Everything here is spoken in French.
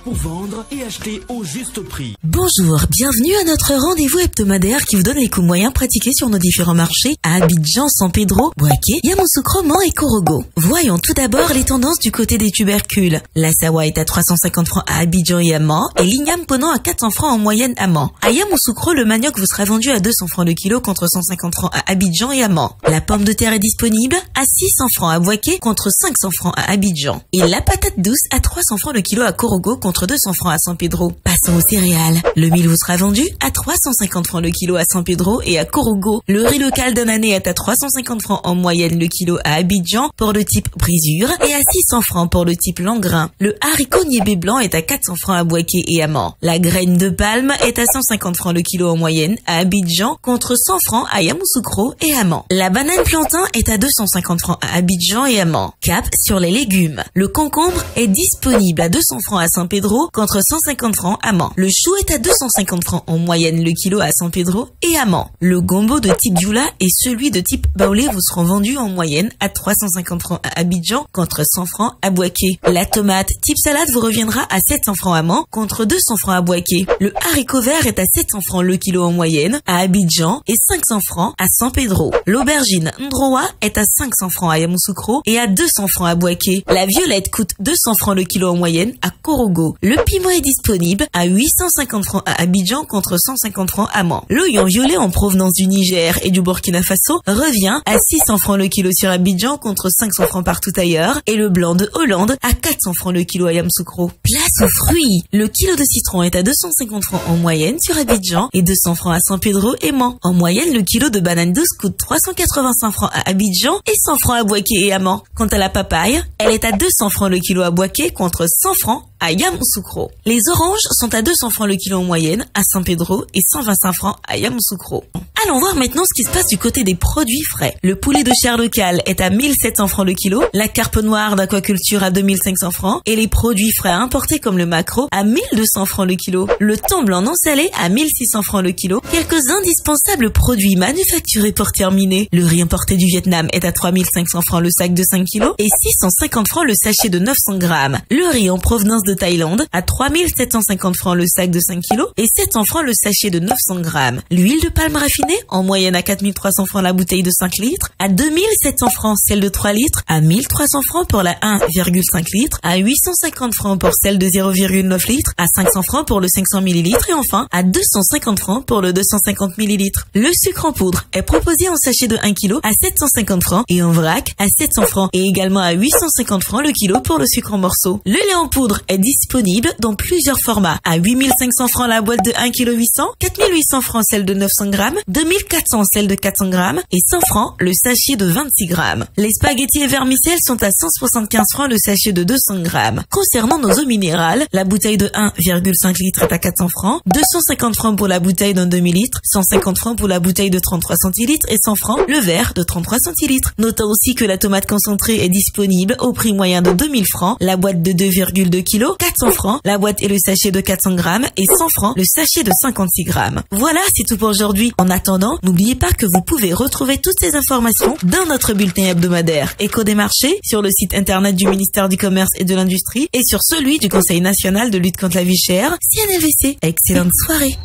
pour vendre et acheter au juste prix. Bonjour, bienvenue à notre rendez-vous hebdomadaire qui vous donne les coûts moyens pratiqués sur nos différents marchés à Abidjan, San Pedro, Boaké, Yamoussoukro, Mans et Korogo. Voyons tout d'abord les tendances du côté des tubercules. La sawa est à 350 francs à Abidjan et à Mans et l'igname ponant à 400 francs en moyenne à Mans. À Yamoussoukro, le manioc vous sera vendu à 200 francs le kilo contre 150 francs à Abidjan et à Mans. La pomme de terre est disponible à 600 francs à Boaké contre 500 francs à Abidjan. Et la patate douce à 300 francs le kilo à Korogo contre 200 francs à San Pedro. Passons aux céréales. Le mil vous sera vendu à 350 francs le kilo à San Pedro et à Korogo. Le riz local d'un année est à 350 francs en moyenne le kilo à Abidjan pour le type brisure et à 600 francs pour le type langrin. Le haricot niébé blanc est à 400 francs à Boaké et à Mans. La graine de palme est à 150 francs le kilo en moyenne à Abidjan contre 100 francs à Yamoussoukro et à Mans. La banane plantain est à 250 francs à Abidjan et à Mans. Cap sur les légumes. Le concombre est disponible à 200 francs à San Pedro contre 150 francs à Mans. Le chou est à 250 francs en moyenne le kilo à San Pedro et à Mans. Le gombo de type Dioula et celui de type Baoulé vous seront vendus en moyenne à 350 francs à Abidjan contre 100 francs à Boaké. La tomate type salade vous reviendra à 700 francs à Mans contre 200 francs à Boaké. Le haricot vert est à 700 francs le kilo en moyenne à Abidjan et 500 francs à San Pedro. L'aubergine Ndroa est à 500 francs à Yamoussoukro et à 200 francs à Boaké. La violette coûte 200 francs le kilo en moyenne à Korogo. Le piment est disponible à 850 francs à Abidjan contre 150 francs à Mans. L'oignon violet en provenance du Niger et du Burkina Faso revient à 600 francs le kilo sur Abidjan contre 500 francs partout ailleurs et le blanc de Hollande à 400 francs le kilo à Yamoussoukro. Place aux fruits. Le kilo de citron est à 250 francs en moyenne sur Abidjan et 200 francs à San Pedro et Mans. En moyenne, le kilo de banane douce coûte 385 francs à Abidjan et 100 francs à Boaké et à Mans. Quant à la papaye, elle est à 200 francs le kilo à Boaké contre 100 francs à Yamoussoukro. Les oranges sont à 200 francs le kilo en moyenne à San Pedro et 125 francs à Yamoussoukro. Allons voir maintenant ce qui se passe du côté des produits frais. Le poulet de chair local est à 1700 francs le kilo, la carpe noire d'aquaculture à 2500 francs et les produits frais importés comme le maquereau à 1200 francs le kilo. Le thon blanc non salé à 1600 francs le kilo. Quelques indispensables produits manufacturés pour terminer. Le riz importé du Vietnam est à 3500 francs le sac de 5 kilos et 650 francs le sachet de 900 grammes. Le riz en provenance de Thaïlande à 3750 francs le sac de 5 kilos et 700 francs le sachet de 900 grammes. L'huile de palme raffinée en moyenne à 4300 francs la bouteille de 5 litres, à 2700 francs celle de 3 litres, à 1300 francs pour la 1,5 litres, à 850 francs pour celle de 0,9 litres, à 500 francs pour le 500 ml et enfin à 250 francs pour le 250 ml. Le sucre en poudre est proposé en sachet de 1 kg à 750 francs et en vrac à 700 francs et également à 850 francs le kilo pour le sucre en morceaux. Le lait en poudre est disponible dans plusieurs formats à 8500 francs la boîte de 1 kg 800, 4800 francs celle de 900 grammes, 2400 celle de 400 grammes et 100 francs le sachet de 26 grammes. Les spaghettis et vermicelles sont à 175 francs le sachet de 200 grammes. Concernant nos eaux minérales, la bouteille de 1,5 litres est à 400 francs, 250 francs pour la bouteille d'un demi-litre, 150 francs pour la bouteille de 33 centilitres et 100 francs le verre de 33 centilitres. Notons aussi que la tomate concentrée est disponible au prix moyen de 2000 francs, la boîte de 2,2 kg, 400 francs, la boîte et le sachet de 400 grammes et 100 francs le sachet de 56 grammes. Voilà, c'est tout pour aujourd'hui. En attendant, n'oubliez pas que vous pouvez retrouver toutes ces informations dans notre bulletin hebdomadaire Écho des marchés sur le site internet du ministère du Commerce et de l'Industrie et sur celui du Conseil national de lutte contre la vie chère, CNLVC. Excellente soirée.